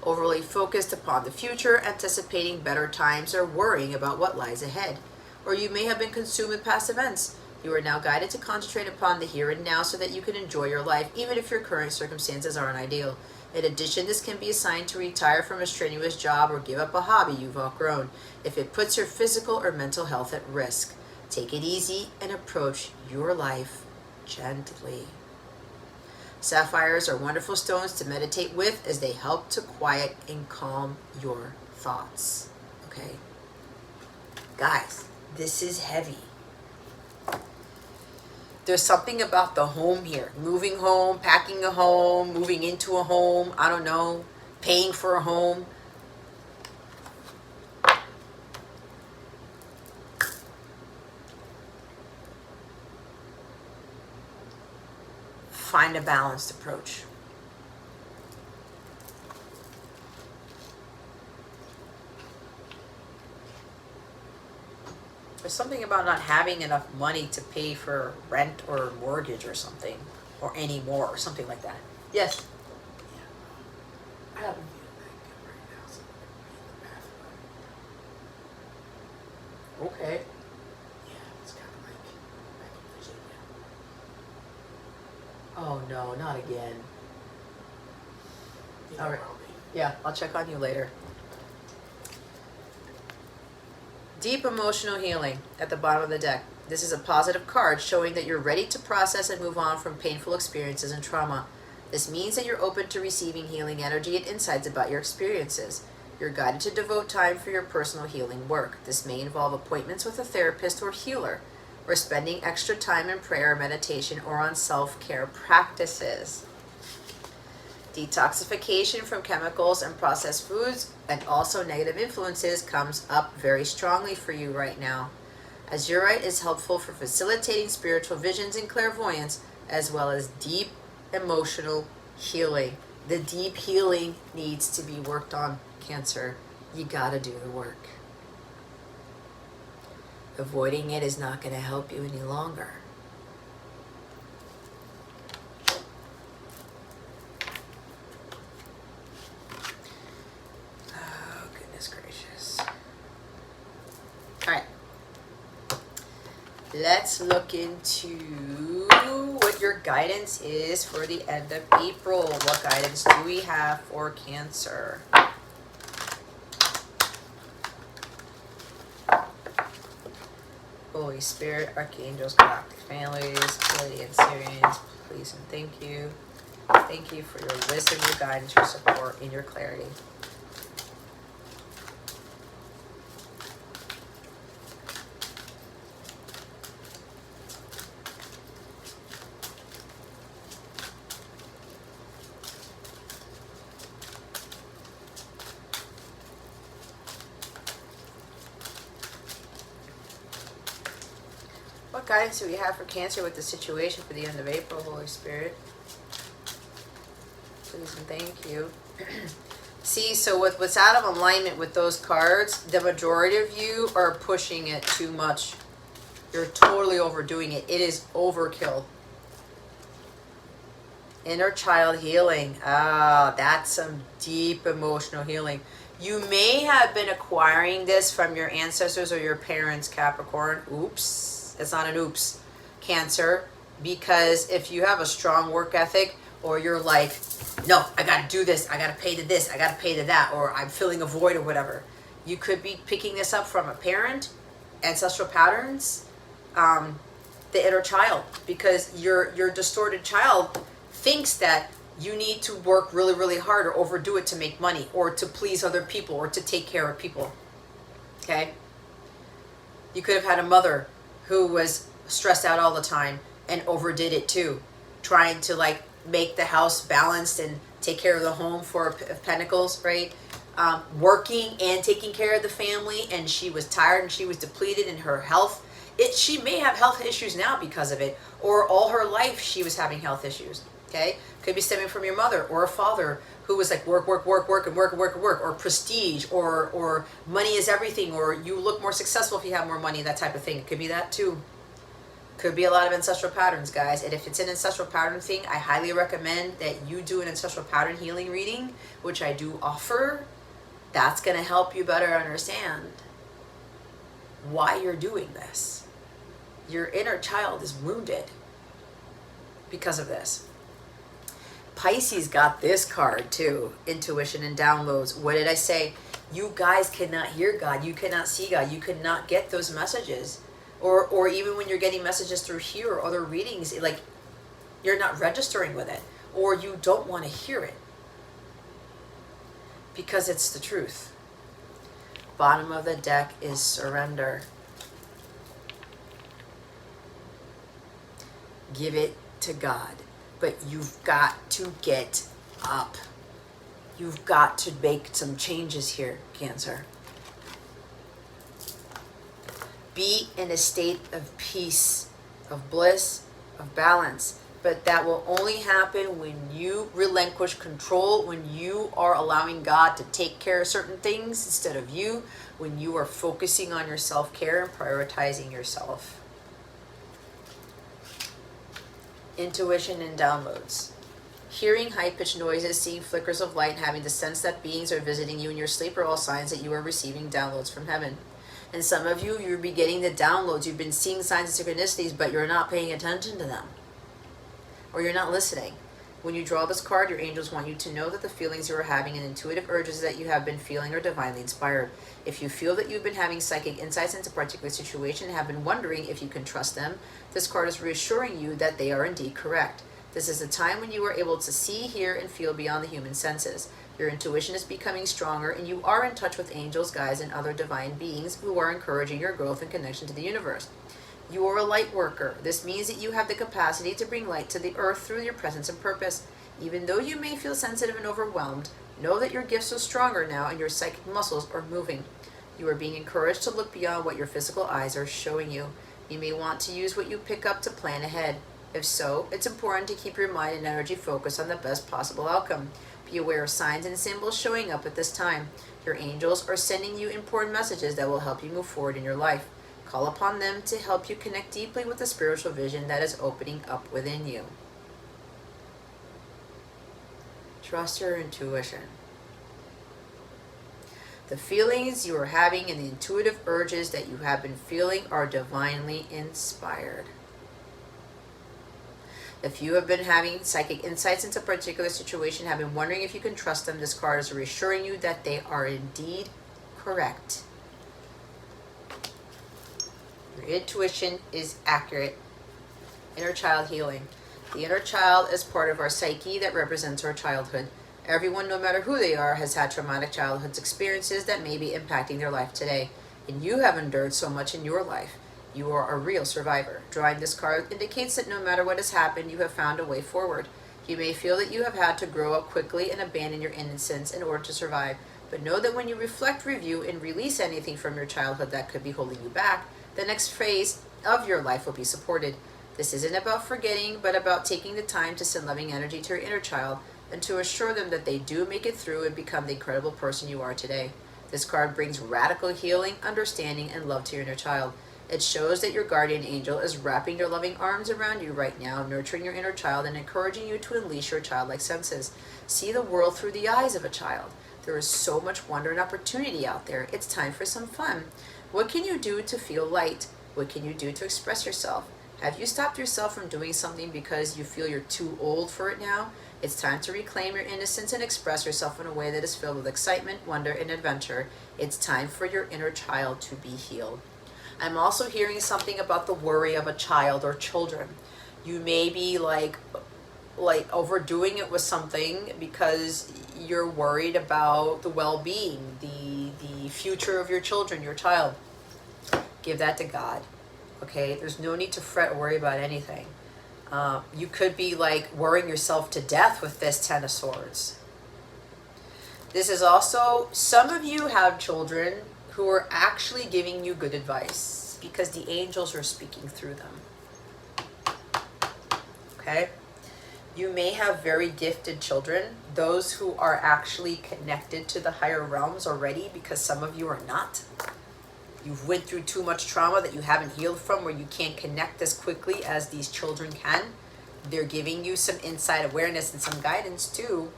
Speaker 1: overly focused upon the future, anticipating better times, or worrying about what lies ahead. Or you may have been consumed with past events. You are now guided to concentrate upon the here and now so that you can enjoy your life, even if your current circumstances aren't ideal. In addition, this can be a sign to retire from a strenuous job or give up a hobby you've outgrown if it puts your physical or mental health at risk. Take it easy and approach your life gently. Sapphires are wonderful stones to meditate with as they help to quiet and calm your thoughts. Okay? Guys, this is heavy. There's something about the home here. Moving home, packing a home, moving into a home, I don't know, paying for a home. Find a balanced approach. There's something about not having enough money to pay for rent or mortgage or something, or any more, or something like that. Yes?
Speaker 2: I haven't feeling that good right now, so I'm gonna be in the bathroom.
Speaker 1: Okay.
Speaker 2: Yeah, it's kind of like back in Virginia.
Speaker 1: Oh no, not again.
Speaker 2: You
Speaker 1: All
Speaker 2: know
Speaker 1: right.
Speaker 2: where I'll be.
Speaker 1: Yeah, I'll check on you later. Deep emotional healing at the bottom of the deck. This is a positive card showing that you're ready to process and move on from painful experiences and trauma. This means that you're open to receiving healing energy and insights about your experiences. You're guided to devote time for your personal healing work. This may involve appointments with a therapist or healer, or spending extra time in prayer, meditation, or on self-care practices. Detoxification from chemicals and processed foods and also negative influences comes up very strongly for you right now. Azurite is helpful for facilitating spiritual visions and clairvoyance, as well as deep emotional healing. The deep healing needs to be worked on, Cancer. You gotta do the work. Avoiding it is not going to help you any longer. Oh, goodness gracious. All right. Let's look into what your guidance is for the end of April. What guidance do we have for Cancer? Holy Spirit, Archangels, Galactic Families, Pleiadian Syrians, please and thank you. Thank you for your wisdom, your guidance, your support, and your clarity. What guidance do we have for Cancer with the situation for the end of April, Holy Spirit? Please and thank you. See, so what's out of alignment with those cards, the majority of you are pushing it too much. You're totally overdoing it. It is overkill. Inner child healing. Ah, that's some deep emotional healing. You may have been acquiring this from your ancestors or your parents, Capricorn. Oops. It's not an oops, Cancer. Because if you have a strong work ethic, or you're like, no, I got to do this, I got to pay to this, I got to pay to that, or I'm filling a void or whatever. You could be picking this up from a parent, ancestral patterns, the inner child, because your distorted child thinks that you need to work really, really hard or overdo it to make money or to please other people or to take care of people. Okay? You could have had a mother who was stressed out all the time and overdid it too, trying to like make the house balanced and take care of the home, Four of Pentacles, right? Working and taking care of the family, and she was tired and she was depleted in her health. She may have health issues now because of it, or all her life she was having health issues. Okay, could be stemming from your mother or a father who was like work, or prestige, or money is everything, or you look more successful if you have more money, that type of thing. It could be that too. Could be a lot of ancestral patterns, guys. And if it's an ancestral pattern thing, I highly recommend that you do an ancestral pattern healing reading, which I do offer. That's going to help you better understand why you're doing this. Your inner child is wounded because of this. Pisces got this card too, intuition and downloads. What did I say? You guys cannot hear God. You cannot see God. You cannot get those messages. Or even when you're getting messages through here or other readings, like you're not registering with it, or you don't want to hear it because it's the truth. Bottom of the deck is surrender. Give it to God. But you've got to get up. You've got to make some changes here, Cancer. Be in a state of peace, of bliss, of balance. But that will only happen when you relinquish control, when you are allowing God to take care of certain things instead of you, when you are focusing on your self-care and prioritizing yourself. Intuition and downloads. Hearing high-pitched noises, seeing flickers of light, and having the sense that beings are visiting you in your sleep are all signs that you are receiving downloads from heaven. And some of you, you'll be getting the downloads. You've been seeing signs of synchronicities, but you're not paying attention to them. Or you're not listening. When you draw this card, your angels want you to know that the feelings you are having and intuitive urges that you have been feeling are divinely inspired. If you feel that you've been having psychic insights into a particular situation and have been wondering if you can trust them, this card is reassuring you that they are indeed correct. This is a time when you are able to see, hear, and feel beyond the human senses. Your intuition is becoming stronger, and you are in touch with angels, guides, and other divine beings who are encouraging your growth and connection to the universe. You are a light worker. This means that you have the capacity to bring light to the earth through your presence and purpose. Even though you may feel sensitive and overwhelmed, know that your gifts are stronger now and your psychic muscles are moving. You are being encouraged to look beyond what your physical eyes are showing you. You may want to use what you pick up to plan ahead. If so, it's important to keep your mind and energy focused on the best possible outcome. Be aware of signs and symbols showing up at this time. Your angels are sending you important messages that will help you move forward in your life. Call upon them to help you connect deeply with the spiritual vision that is opening up within you. Trust your intuition. The feelings you are having and the intuitive urges that you have been feeling are divinely inspired. If you have been having psychic insights into a particular situation, have been wondering if you can trust them, this card is reassuring you that they are indeed correct. Your intuition is accurate. Inner child healing. The inner child is part of our psyche that represents our childhood. Everyone, no matter who they are, has had traumatic childhood experiences that may be impacting their life today. And you have endured so much in your life. You are a real survivor. Drawing this card indicates that no matter what has happened, you have found a way forward. You may feel that you have had to grow up quickly and abandon your innocence in order to survive. But know that when you reflect, review, and release anything from your childhood that could be holding you back, the next phase of your life will be supported. This isn't about forgetting, but about taking the time to send loving energy to your inner child and to assure them that they do make it through and become the incredible person you are today. This card brings radical healing, understanding, and love to your inner child. It shows that your guardian angel is wrapping their loving arms around you right now, nurturing your inner child and encouraging you to unleash your childlike senses. See the world through the eyes of a child. There is so much wonder and opportunity out there. It's time for some fun. What can you do to feel light? What can you do to express yourself? Have you stopped yourself from doing something because you feel you're too old for it now? It's time to reclaim your innocence and express yourself in a way that is filled with excitement, wonder, and adventure. It's time for your inner child to be healed. I'm also hearing something about the worry of a child or children. You may be like overdoing it with something because you're worried about the well-being, the future of your children, your child. Give that to God. Okay, there's no need to fret or worry about anything. You could be like worrying yourself to death with this Ten of Swords. This is also, some of you have children who are actually giving you good advice because the angels are speaking through them. Okay? You may have very gifted children, those who are actually connected to the higher realms already, because some of you are not. You've went through too much trauma that you haven't healed from, where you can't connect as quickly as these children can. They're giving you some inside awareness and some guidance too.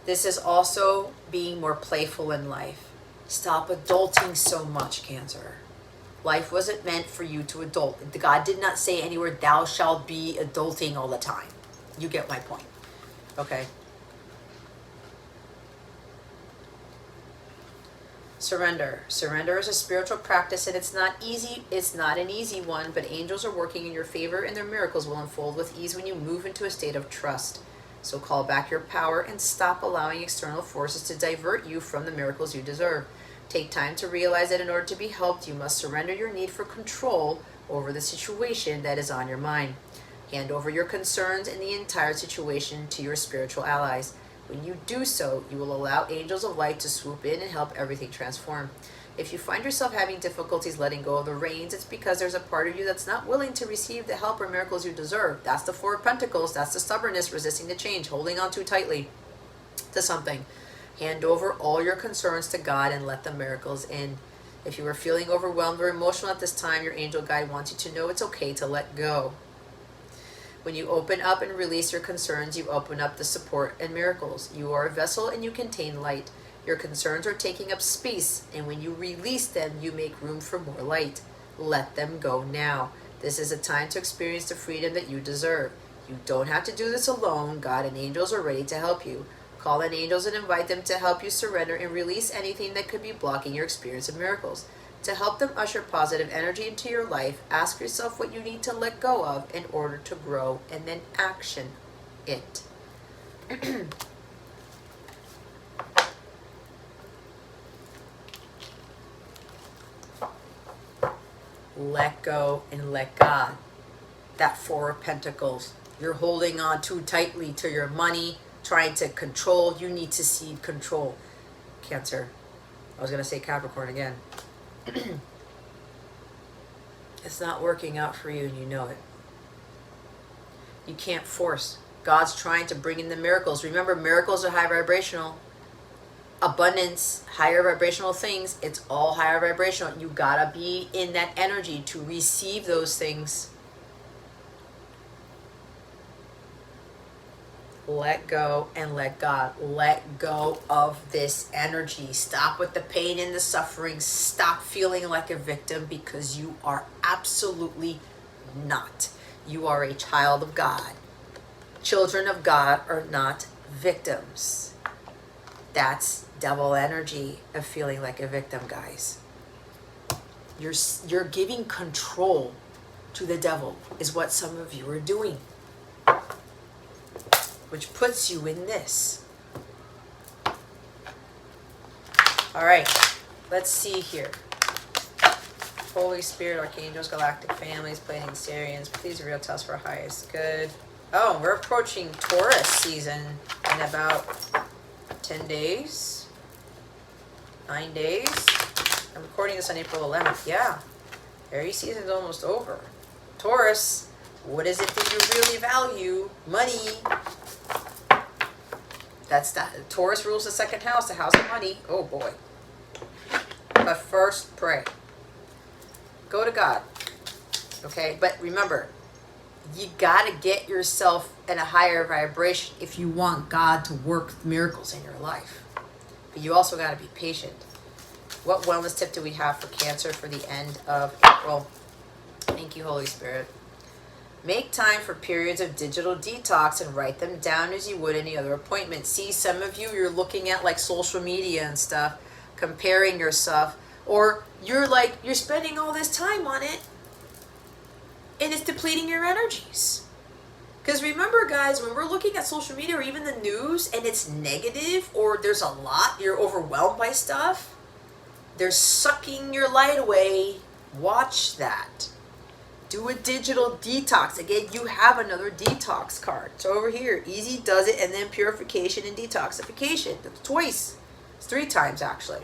Speaker 1: This is also being more playful in life. Stop adulting so much, Cancer. Life wasn't meant for you to adult. God did not say anywhere, thou shalt be adulting all the time. You get my point. Okay. Surrender. Surrender is a spiritual practice, and it's not easy. It's not an easy one, but angels are working in your favor, and their miracles will unfold with ease when you move into a state of trust. So call back your power and stop allowing external forces to divert you from the miracles you deserve. Take time to realize that in order to be helped, you must surrender your need for control over the situation that is on your mind. Hand over your concerns and the entire situation to your spiritual allies. When you do so, you will allow angels of light to swoop in and help everything transform. If you find yourself having difficulties letting go of the reins, it's because there's a part of you that's not willing to receive the help or miracles you deserve. That's the Four of Pentacles. That's the stubbornness, resisting the change, holding on too tightly to something. Hand over all your concerns to God and let the miracles in. If you are feeling overwhelmed or emotional at this time, your angel guide wants you to know it's okay to let go. When you open up and release your concerns, you open up the support and miracles. You are a vessel and you contain light. Your concerns are taking up space, and when you release them, you make room for more light. Let them go now. This is a time to experience the freedom that you deserve. You don't have to do this alone. God and angels are ready to help you. Call in angels and invite them to help you surrender and release anything that could be blocking your experience of miracles. To help them usher positive energy into your life, ask yourself what you need to let go of in order to grow, and then action it. Let go and let God. That Four of Pentacles. You're holding on too tightly to your money, trying to control. You need to cede control. Cancer. I was going to say Capricorn again. It's not working out for you and you know it. You can't force. God's trying to bring in the miracles. Remember, miracles are high vibrational. Abundance, higher vibrational things, it's all higher vibrational. You gotta be in that energy to receive those things. Let go and let God. Let go of this energy. Stop with the pain and the suffering. Stop feeling like a victim, because you are absolutely not. You are a child of God. Children of God are not victims. That's devil energy of feeling like a victim, guys. You're giving control to the devil is what some of you are doing, which puts you in this. All right, let's see here. Holy Spirit, Archangels, Galactic Families, Pleiadian Sirians, please reveal to us for highest good. Oh, we're approaching Taurus season in about 10 days, 9 days. I'm recording this on April 11th. Yeah, Aries season's almost over. Taurus, what is it that you really value? Money. That's that. Taurus rules the second house, the house of money. Oh boy. But first, pray. Go to God. Okay? But remember, you got to get yourself in a higher vibration if you want God to work miracles in your life. But you also got to be patient. What wellness tip do we have for Cancer for the end of April? Thank you, Holy Spirit. Make time for periods of digital detox and write them down as you would any other appointment. See, some of you, you're looking at like social media and stuff, comparing yourself, or you're spending all this time on it and it's depleting your energies. Because remember, guys, when we're looking at social media or even the news and it's negative, or there's a lot, you're overwhelmed by stuff, they're sucking your light away. Watch that. Do a digital detox. Again, you have another detox card. It's over here. Easy does it, and then purification and detoxification. That's twice. It's 3 times, actually.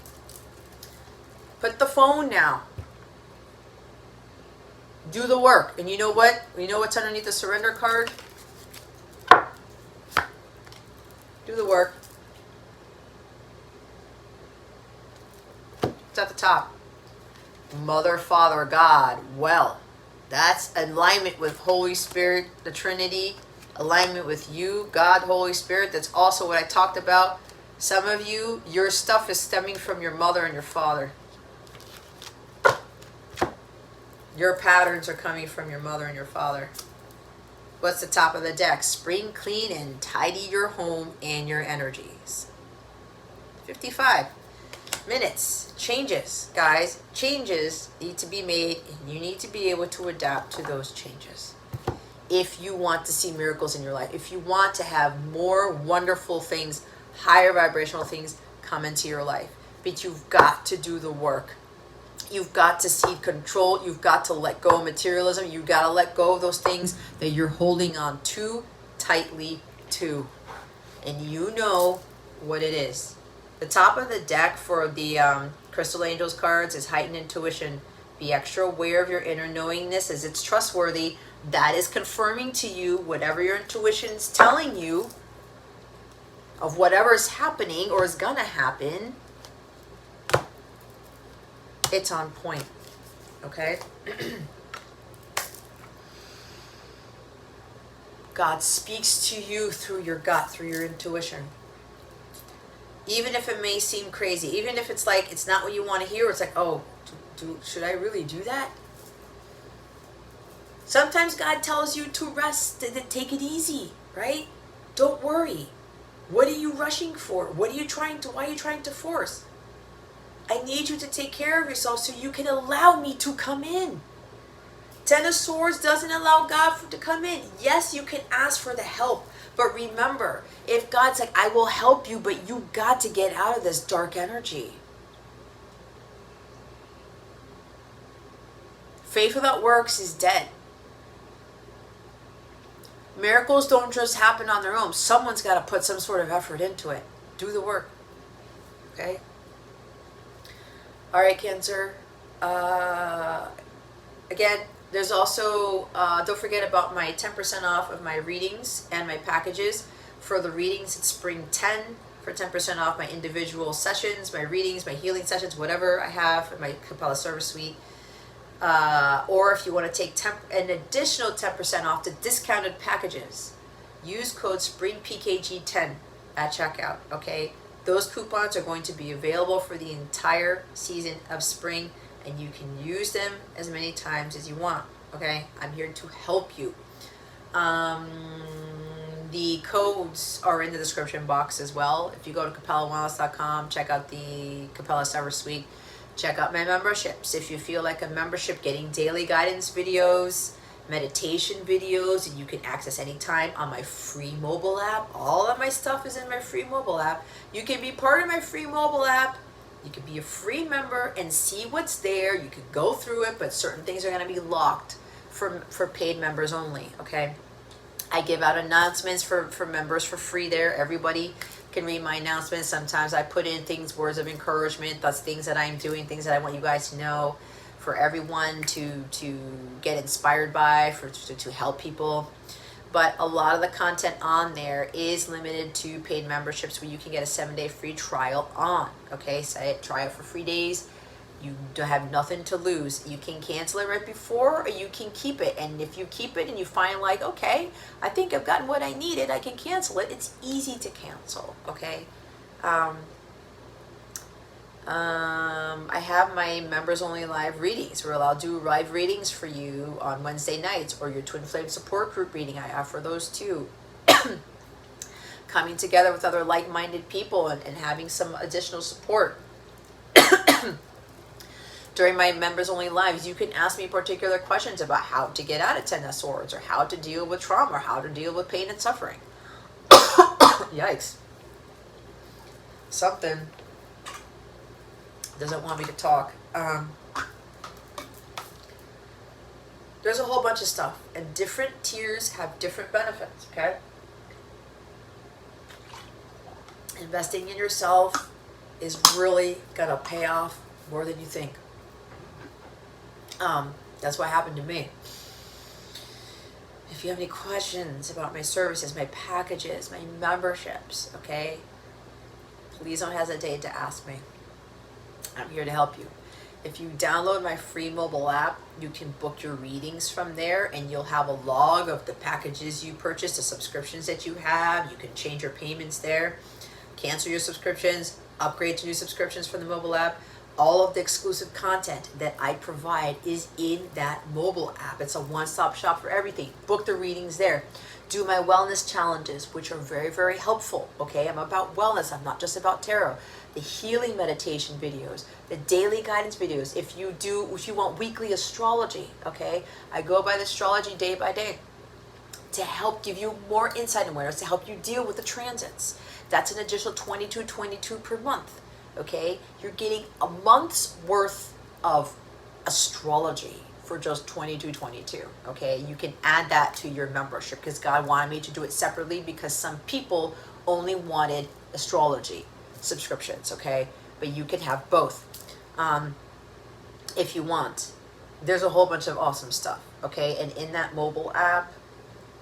Speaker 1: Put the phone down. Do the work. And you know what? You know what's underneath the surrender card? Do the work. It's at the top. Mother, Father, God, well. That's alignment with Holy Spirit, the Trinity, alignment with you, God, Holy Spirit. That's also what I talked about. Some of you, your stuff is stemming from your mother and your father. Your patterns are coming from your mother and your father. What's the top of the deck? Spring clean and tidy your home and your energies. 55 minutes. Changes, guys. Changes need to be made, and you need to be able to adapt to those changes. If you want to see miracles in your life, if you want to have more wonderful things, higher vibrational things come into your life, but you've got to do the work. You've got to cede control. You've got to let go of materialism. You've got to let go of those things that you're holding on too tightly to. And you know what it is. The top of the deck for the Crystal Angels cards is heightened intuition. Be extra aware of your inner knowingness as it's trustworthy. That is confirming to you whatever your intuition is telling you of whatever is happening or is going to happen. It's on point. Okay? God speaks to you through your gut, through your intuition. Even if it may seem crazy, even if it's like it's not what you want to hear, it's like, oh, should I really do that? Sometimes God tells you to rest, to take it easy, right? Don't worry. What are you rushing for? Why are you trying to force? I need you to take care of yourself so you can allow me to come in. Ten of Swords doesn't allow God to come in. Yes, you can ask for the help. But remember, if God's like, I will help you, but you got to get out of this dark energy. Faith without works is dead. Miracles don't just happen on their own. Someone's got to put some sort of effort into it. Do the work. Okay? All right, Cancer. Again, there's also, don't forget about my 10% off of my readings and my packages. For the readings, it's spring 10 for 10% off my individual sessions, my readings, my healing sessions, whatever I have in my Capella service suite. Or if you want to take an additional 10% off the discounted packages, use code SPRINGPKG10 at checkout, okay? Those coupons are going to be available for the entire season of spring, and you can use them as many times as you want, okay? I'm here to help you. The codes are in the description box as well. If you go to CapellaWellness.com, check out the Capella Service Suite. Check out my memberships. If you feel like a membership, getting daily guidance videos, meditation videos, and you can access anytime on my free mobile app. All of my stuff is in my free mobile app. You can be part of my free mobile app. You can be a free member and see what's there. You can go through it, but certain things are going to be locked for paid members only, okay? I give out announcements for members for free there. Everybody can read my announcements. Sometimes I put in things, words of encouragement. That's things that I'm doing, things that I want you guys to know, for everyone to get inspired by, to help people. But a lot of the content on there is limited to paid memberships where you can get a 7-day free trial on. Okay, try it for 3 days. You have nothing to lose. You can cancel it right before, or you can keep it. And if you keep it and you find like, okay, I think I've gotten what I needed, I can cancel it. It's easy to cancel, okay? I have my members only live readings where I'll do live readings for you on Wednesday nights, or your Twin Flame support group reading. I offer those too. Coming together with other like-minded people and having some additional support. During my members only lives, you can ask me particular questions about how to get out of Ten of Swords, or how to deal with trauma, or how to deal with pain and suffering. Yikes. Something doesn't want me to talk. There's a whole bunch of stuff, and different tiers have different benefits, okay? Investing in yourself is really gonna pay off more than you think. That's what happened to me. If you have any questions about my services, my packages, my memberships, okay, please don't hesitate to ask me. I'm here to help you. If you download my free mobile app, you can book your readings from there, and you'll have a log of the packages you purchased, the subscriptions that you have. You can change your payments there, cancel your subscriptions, upgrade to new subscriptions from the mobile app. all of the exclusive content that I provide is in that mobile app. It's a one-stop shop for everything. Book the readings there. Do my wellness challenges, which are very, very helpful. Okay, I'm about wellness. I'm not just about tarot. The healing meditation videos, the daily guidance videos. If you want weekly astrology, okay, I go by the astrology day by day to help give you more insight and awareness, to help you deal with the transits. That's an additional $22.22 per month. Okay, you're getting a month's worth of astrology for just $22.22. Okay, you can add that to your membership because God wanted me to do it separately because some people only wanted astrology subscriptions. Okay, but you can have both if you want. There's a whole bunch of awesome stuff. Okay, and in that mobile app,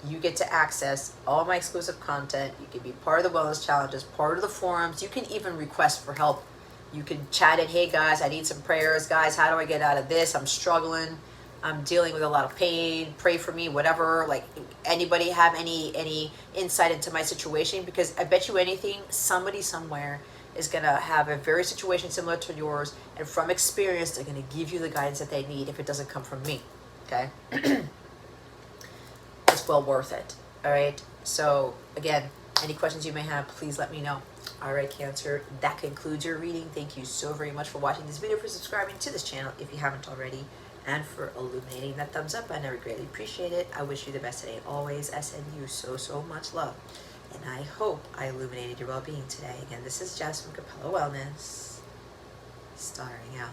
Speaker 1: you get to access all my exclusive content. You can be part of the wellness challenges, part of the forums. You can even request for help. You can chat it, hey guys, I need some prayers. Guys, how do I get out of this? I'm struggling. I'm dealing with a lot of pain. Pray for me, whatever. Like, anybody have any insight into my situation? Because I bet you anything, somebody somewhere is going to have a very situation similar to yours. And from experience, they're going to give you the guidance that they need if it doesn't come from me. Okay? It's well worth it. All right. So again, any questions you may have, please let me know. All right, Cancer, that concludes your reading. Thank you so very much for watching this video, for subscribing to this channel if you haven't already, and for illuminating that thumbs up. I never greatly appreciate it. I wish you the best today always. I send you so, so much love. And I hope I illuminated your well-being today. Again, this is Jess from Capella Wellness, starring out.